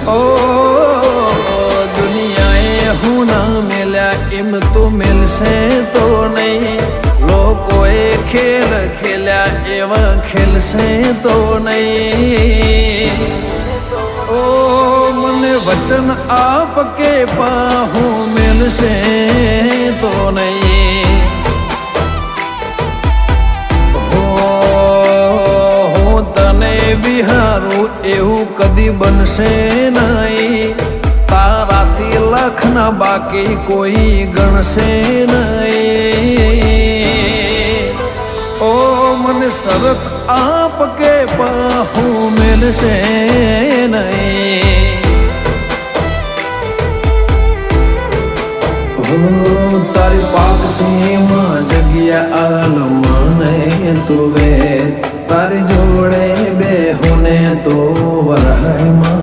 ओ दुनियाए हूँ ना मिला इम तो मिलसे तो नहीं लोकोए खेल खेला एवं खेलसे तो नहीं ओ मन वचन आपके पाहू मिलसे तो नहीं વિહારું એવું કદી બનશે નહીં તારાથી લાખના બાકી કોઈ ગણશે નહીં ઓ મને શરત આપ કે પાહું મેલશે નહીં